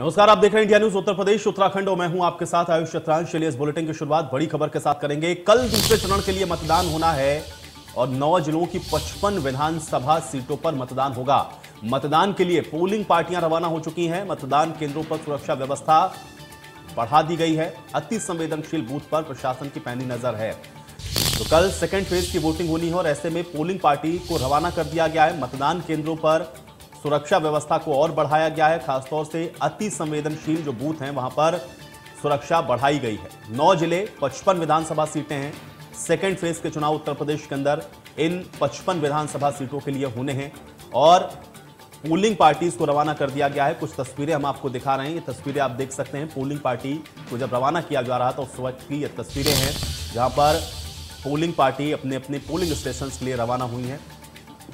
नमस्कार, आप देख रहे हैं इंडिया न्यूज उत्तर प्रदेश उत्तराखंड और मैं हूं आपके साथ आयुष चतुर्वेदी। चलिए इस बुलेटिन की शुरुआत बड़ी खबर के साथ करेंगे। कल दूसरे चरण के लिए मतदान होना है और 9 जिलों की 55 विधानसभा सीटों पर मतदान होगा। मतदान के लिए पोलिंग पार्टियां रवाना हो चुकी हैं। मतदान केंद्रों पर सुरक्षा व्यवस्था बढ़ा दी गई है। अति संवेदनशील बूथ पर प्रशासन की पैनी नजर है। तो कल सेकेंड फेज की वोटिंग होनी है और ऐसे में पोलिंग पार्टी को रवाना कर दिया गया है। मतदान केंद्रों पर सुरक्षा व्यवस्था को और बढ़ाया गया है। खासतौर से अति संवेदनशील जो बूथ हैं वहां पर सुरक्षा बढ़ाई गई है। 9 जिले 55 विधानसभा सीटें हैं। सेकेंड फेज के चुनाव उत्तर प्रदेश के अंदर इन 55 विधानसभा सीटों के लिए होने हैं और पोलिंग पार्टीज को रवाना कर दिया गया है। कुछ तस्वीरें हम आपको दिखा रहे हैं। ये तस्वीरें आप देख सकते हैं। पोलिंग पार्टी को जब रवाना किया जा रहा था उस वक्त की ये तस्वीरें हैं जहां पर पोलिंग पार्टी अपने अपने पोलिंग स्टेशन के लिए रवाना हुई है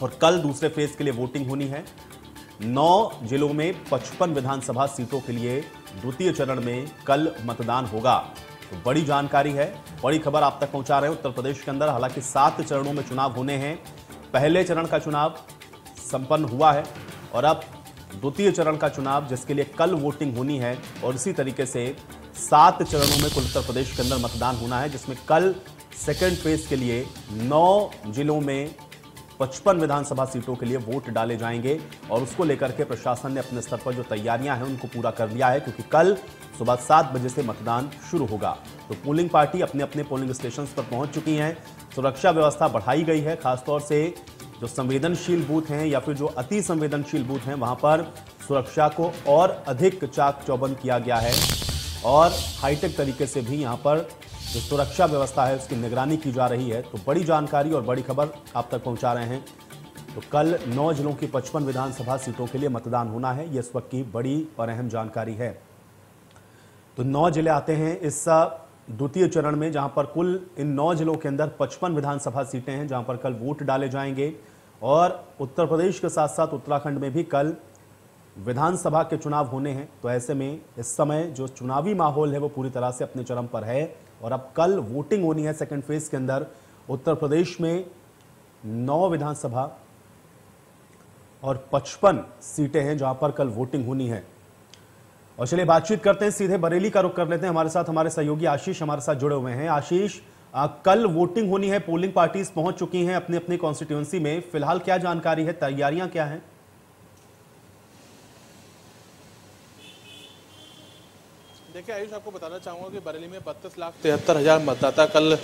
और कल दूसरे फेज के लिए वोटिंग होनी है। 9 जिलों में 55 विधानसभा सीटों के लिए द्वितीय चरण में कल मतदान होगा। तो बड़ी जानकारी है, बड़ी खबर आप तक पहुंचा रहे हैं उत्तर प्रदेश के अंदर। हालांकि 7 चरणों में चुनाव होने हैं। पहले चरण का चुनाव संपन्न हुआ है और अब द्वितीय चरण का चुनाव जिसके लिए कल वोटिंग होनी है और इसी तरीके से 7 चरणों में कुल उत्तर प्रदेश के अंदर मतदान होना है, जिसमें कल सेकेंड फेज के लिए 9 जिलों में 55 विधानसभा सीटों के लिए वोट डाले जाएंगे और उसको लेकर के प्रशासन ने अपने स्तर पर जो तैयारियां हैं उनको पूरा कर लिया है, क्योंकि कल सुबह 7 बजे से मतदान शुरू होगा। तो पोलिंग पार्टी अपने अपने पोलिंग स्टेशन पर पहुंच चुकी हैं। सुरक्षा व्यवस्था बढ़ाई गई है। खासतौर से जो संवेदनशील बूथ हैं या फिर जो अति संवेदनशील बूथ हैं वहां पर सुरक्षा को और अधिक चाक चौबंद किया गया है और हाईटेक तरीके से भी यहां पर जो सुरक्षा व्यवस्था है उसकी निगरानी की जा रही है। तो बड़ी जानकारी और बड़ी खबर आप तक पहुंचा रहे हैं। तो कल 9 जिलों की 55 विधानसभा सीटों के लिए मतदान होना है। यह इस वक्त की बड़ी और अहम जानकारी है। तो 9 जिले आते हैं इस द्वितीय चरण में, जहां पर कुल इन 9 जिलों के अंदर 55 विधानसभा सीटें हैं जहां पर कल वोट डाले जाएंगे और उत्तर प्रदेश के साथ साथ उत्तराखंड में भी कल विधानसभा के चुनाव होने हैं। तो ऐसे में इस समय जो चुनावी माहौल है वो पूरी तरह से अपने चरम पर है और अब कल वोटिंग होनी है। सेकंड फेज के अंदर उत्तर प्रदेश में 9 विधानसभा और 55 सीटें हैं जहां पर कल वोटिंग होनी है। और चलिए बातचीत करते हैं, सीधे बरेली का रुख कर लेते हैं। हमारे साथ हमारे सहयोगी आशीष हमारे साथ जुड़े हुए हैं। आशीष, कल वोटिंग होनी है, पोलिंग पार्टीज पहुंच चुकी हैं अपनी अपनी कॉन्स्टिट्यूएंसी में। फिलहाल क्या जानकारी है, तैयारियां क्या हैं? देखिए आयुष, आपको बताना चाहूंगा कि बरेली में 32,73,000 मतदाता कल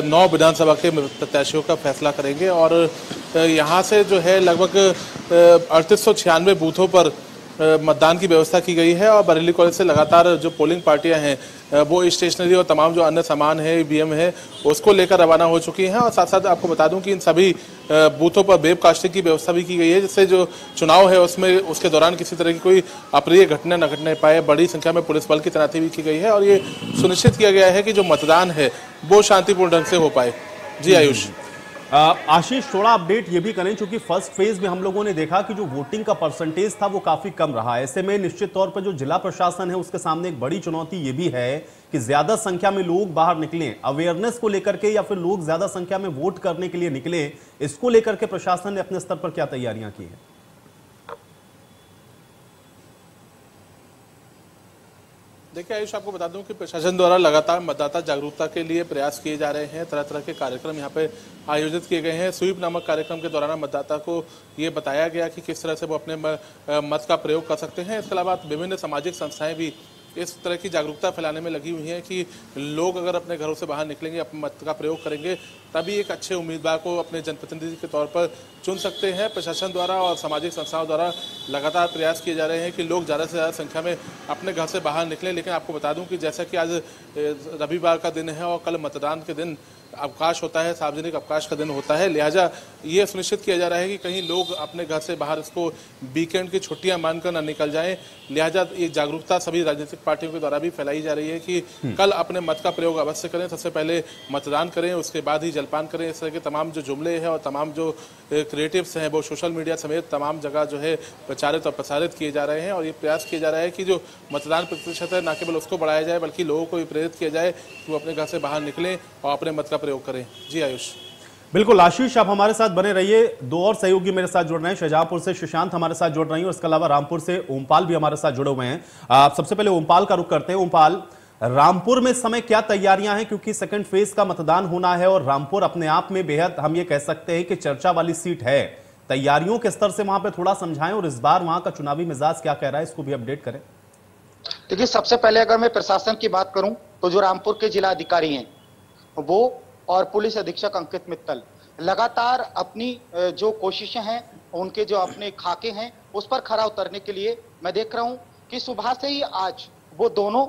9 विधानसभा के प्रत्याशियों का फैसला करेंगे और यहां से जो है लगभग 3896 बूथों पर मतदान की व्यवस्था की गई है और बरेली कॉलेज से लगातार जो पोलिंग पार्टियां हैं वो स्टेशनरी और तमाम जो अन्य सामान है, ईवीएम है, उसको लेकर रवाना हो चुकी हैं। और साथ साथ आपको बता दूं कि इन सभी बूथों पर वेबकास्टिंग की व्यवस्था भी की गई है, जिससे जो चुनाव है उसमें उसके दौरान किसी तरह की कोई अप्रिय घटना न घटने पाए। बड़ी संख्या में पुलिस बल की तैनाती भी की गई है और ये सुनिश्चित किया गया है कि जो मतदान है वो शांतिपूर्ण ढंग से हो पाए। जी आयुष। आशीष, थोड़ा अपडेट ये भी करें, क्योंकि फर्स्ट फेज में हम लोगों ने देखा कि जो वोटिंग का परसेंटेज था वो काफी कम रहा। ऐसे में निश्चित तौर पर जो जिला प्रशासन है उसके सामने एक बड़ी चुनौती ये भी है कि ज्यादा संख्या में लोग बाहर निकलें, अवेयरनेस को लेकर के, या फिर लोग ज्यादा संख्या में वोट करने के लिए निकले, इसको लेकर के प्रशासन ने अपने स्तर पर क्या तैयारियां की हैं? देखिए आयुष, आपको बता दूं कि प्रशासन द्वारा लगातार मतदाता जागरूकता के लिए प्रयास किए जा रहे हैं। तरह तरह के कार्यक्रम यहाँ पे आयोजित किए गए हैं। स्वीप नामक कार्यक्रम के दौरान मतदाता को ये बताया गया कि किस तरह से वो अपने मत का प्रयोग कर सकते हैं। इसके अलावा विभिन्न सामाजिक संस्थाएं भी इस तरह की जागरूकता फैलाने में लगी हुई हैं कि लोग अगर अपने घरों से बाहर निकलेंगे, अपने मत का प्रयोग करेंगे, तभी एक अच्छे उम्मीदवार को अपने जनप्रतिनिधि के तौर पर चुन सकते हैं। प्रशासन द्वारा और सामाजिक संस्थाओं द्वारा लगातार प्रयास किए जा रहे हैं कि लोग ज़्यादा से ज़्यादा संख्या में अपने घर से बाहर निकलें। लेकिन आपको बता दूं कि जैसा कि आज रविवार का दिन है और कल मतदान के दिन अवकाश होता है, सार्वजनिक अवकाश का दिन होता है, लिहाजा ये सुनिश्चित किया जा रहा है कि कहीं लोग अपने घर से बाहर इसको वीकेंड की छुट्टियां मानकर न निकल जाएं। लिहाजा ये जागरूकता सभी राजनीतिक पार्टियों के द्वारा भी फैलाई जा रही है कि कल अपने मत का प्रयोग अवश्य करें। सबसे पहले मतदान करें, उसके बाद ही जलपान करें। इस तरह के तमाम जो जुमले हैं और तमाम जो क्रिएटिव्स हैं वो सोशल मीडिया समेत तमाम जगह जो है प्रचारित और प्रसारित किए जा रहे हैं और ये प्रयास किया जा रहा है कि जो मतदान प्रतिशत है न केवल उसको बढ़ाया जाए बल्कि लोगों को भी प्रेरित किया जाए कि वो अपने घर से बाहर निकलें और अपने मत का प्रयोग करें। जी आयुष। बिल्कुल आशीष, आप हमारे साथ बने रहिए। दो और सहयोगी मेरे साथ जुड़ रहे हैं, शाहजहांपुर से सुशांत हमारे साथ जुड़ रही हैं और इसके अलावा रामपुर से ओमपाल भी हमारे साथ जुड़े हुए हैं। आप सबसे पहले ओमपाल का रुख करते हैं। ओमपाल, रामपुर में इस समय क्या तैयारियां हैं, क्योंकि सेकंड फेज का मतदान होना है और रामपुर अपने आप में बेहद हम ये कह सकते हैं कि चर्चा वाली सीट है। तैयारियों के स्तर से वहां पे थोड़ा समझाएं और इस बार वहां का चुनावी मिजाज क्या कह रहा है, इसको भी अपडेट करें। देखिए, सबसे पहले अगर मैं प्रशासन की बात करूं तो जो रामपुर के जिला अधिकारी हैं वो और पुलिस अधीक्षक अंकित मित्तल लगातार अपनी जो कोशिशें हैं, उनके जो अपने खाके हैं उस पर खरा उतरने के लिए मैं देख रहा हूं कि सुबह से ही आज वो दोनों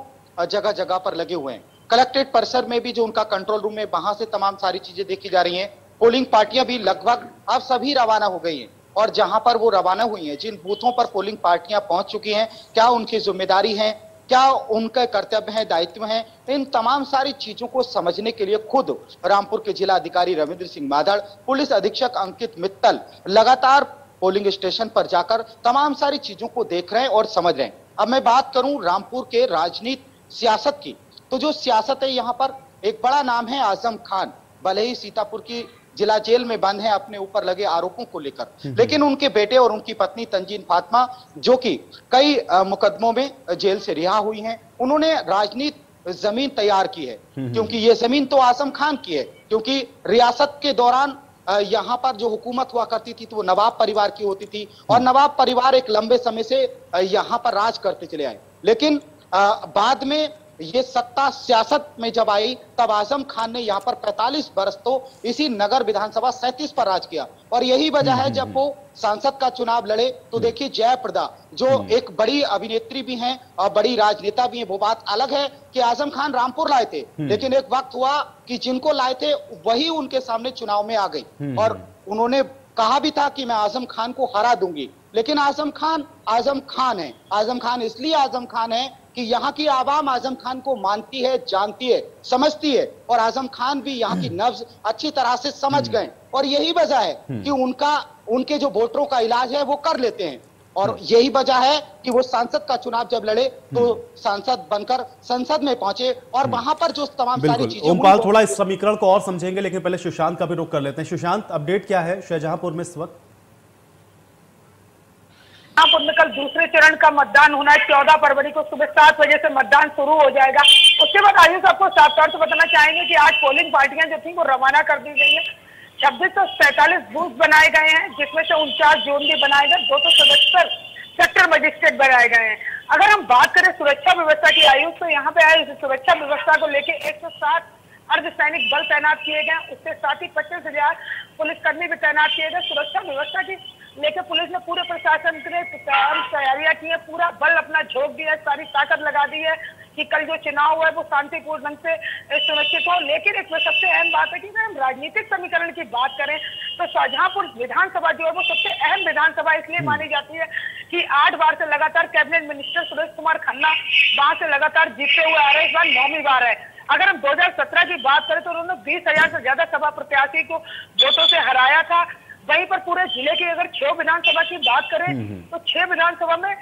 जगह जगह पर लगे हुए हैं। कलेक्ट्रेट परिसर में भी जो उनका कंट्रोल रूम है, वहां से तमाम सारी चीजें देखी जा रही हैं। पोलिंग पार्टियां भी लगभग अब सभी रवाना हो गई हैं और जहां पर वो रवाना हुई हैं, जिन बूथों पर पोलिंग पार्टियां पहुंच चुकी हैं, क्या उनकी जिम्मेदारी है, क्या उनके कर्तव्य है, दायित्व है, इन तमाम सारी चीजों को समझने के लिए खुद रामपुर के जिला अधिकारी रविंद्र सिंह माधड़, पुलिस अधीक्षक अंकित मित्तल लगातार पोलिंग स्टेशन पर जाकर तमाम सारी चीजों को देख रहे हैं और समझ रहे हैं। अब मैं बात करूं रामपुर के राजनीति सियासत की, तो जो सियासत है यहाँ पर एक बड़ा नाम है आजम खान। भले ही सीतापुर की जिला जेल में बंद है अपने ऊपर लगे आरोपों को लेकर, लेकिन उनके बेटे और उनकी पत्नी तंजीन फातिमा, जो कि कई मुकदमों में जेल से रिहा हुई हैं, उन्होंने राजनीति जमीन तैयार की है। क्योंकि ये जमीन तो आजम खान की है, क्योंकि रियासत के दौरान यहाँ पर जो हुकूमत हुआ करती थी तो वो नवाब परिवार की होती थी और नवाब परिवार एक लंबे समय से यहाँ पर राज करते चले आए। लेकिन बाद में ये सत्ता सियासत में जब आई तब आजम खान ने यहाँ पर 45 बरस तो इसी नगर विधानसभा 37 पर राज किया और यही वजह है जब वो सांसद का चुनाव लड़े तो देखिए जयप्रदा जो एक बड़ी अभिनेत्री भी हैं और बड़ी राजनेता भी हैं, वो बात अलग है कि आजम खान रामपुर लाए थे, लेकिन एक वक्त हुआ कि जिनको लाए थे वही उनके सामने चुनाव में आ गई और उन्होंने कहा भी था कि मैं आजम खान को हरा दूंगी। लेकिन आजम खान है। आजम खान इसलिए आजम खान है कि यहाँ की आवाम आजम खान को मानती है, जानती है, समझती है और आजम खान भी यहाँ की नब्ज अच्छी तरह से समझ गए और यही वजह है कि उनके जो वोटरों का इलाज है वो कर लेते हैं और यही वजह है कि वो सांसद का चुनाव जब लड़े तो सांसद बनकर संसद में पहुंचे और वहां पर जो तमाम सारी चीजें। ओमपाल, थोड़ा इस समीकरण को और समझेंगे, लेकिन पहले सुशांत का भी रुख कर लेते हैं। सुशांत, अपडेट क्या है शाहजहांपुर में इस वक्त? शाहजहांपुर में कल दूसरे चरण का मतदान होना है। 14 फरवरी को सुबह 7 बजे से मतदान शुरू हो जाएगा। उसके बाद आयुष आपको साफ तौर से बताना चाहेंगे कि आज पोलिंग पार्टियां जो थी वो रवाना कर दी गई है। 2647 बूथ बनाए गए हैं, जिसमें से 49 जोन भी बनाए गए, 277 सेक्टर मजिस्ट्रेट बनाए गए हैं। अगर हम बात करें सुरक्षा व्यवस्था की आयुष, तो यहाँ पे आए सुरक्षा व्यवस्था को लेकर 160 अर्धसैनिक बल तैनात किए गए। उसके साथ ही 25,000 पुलिसकर्मी भी तैनात किए गए। सुरक्षा व्यवस्था की लेकर पुलिस ने पूरे प्रशासन ने तैयारियां की है, पूरा बल अपना झोंक दिया है, सारी ताकत लगा दी है कि कल जो चुनाव है वो शांतिपूर्ण ढंग से सुनिश्चित हो। लेकिन इसमें सबसे अहम बात है कि अगर हम राजनीतिक समीकरण की बात करें तो शाहजहांपुर विधानसभा जो है वो सबसे अहम विधानसभा इसलिए मानी जाती है कि 8 बार से लगातार कैबिनेट मिनिस्टर सुरेश कुमार खन्ना वहां से लगातार जीतते हुए आ रहे हैं। इस बार 9वीं बार है। अगर हम 2017 की बात करें तो उन्होंने 20,000 से ज्यादा सभा प्रत्याशी को वोटों से हराया था। वहीं पर पूरे जिले की अगर 6 विधानसभा की बात करें तो 6 विधानसभा में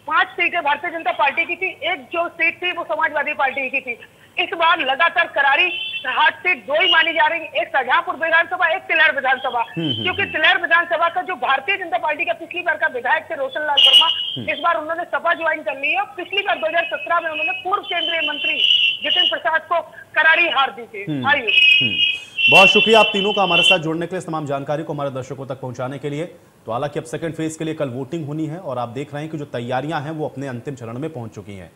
5 सीटें भारतीय जनता पार्टी की थी, एक जो सीट थी वो समाजवादी पार्टी की थी। इस बार लगातार करारी हाट सीट 2 ही मानी जा रही है, एक शाहजहांपुर विधानसभा, एक तिलहर विधानसभा। क्योंकि तिलहर विधानसभा का जो भारतीय जनता पार्टी का पिछली बार का विधायक थे रोशन लाल वर्मा, इस बार उन्होंने सपा ज्वाइन कर ली है। पिछली बार 2017 में उन्होंने पूर्व केंद्रीय मंत्री जितिन प्रसाद को करारी हार दी थी। आयुष, बहुत शुक्रिया आप तीनों का हमारे साथ जुड़ने के लिए, तमाम जानकारी को हमारे दर्शकों तक पहुंचाने के लिए। तो हालांकि अब सेकंड फेज के लिए कल वोटिंग होनी है और आप देख रहे हैं कि जो तैयारियां हैं वो अपने अंतिम चरण में पहुंच चुकी हैं।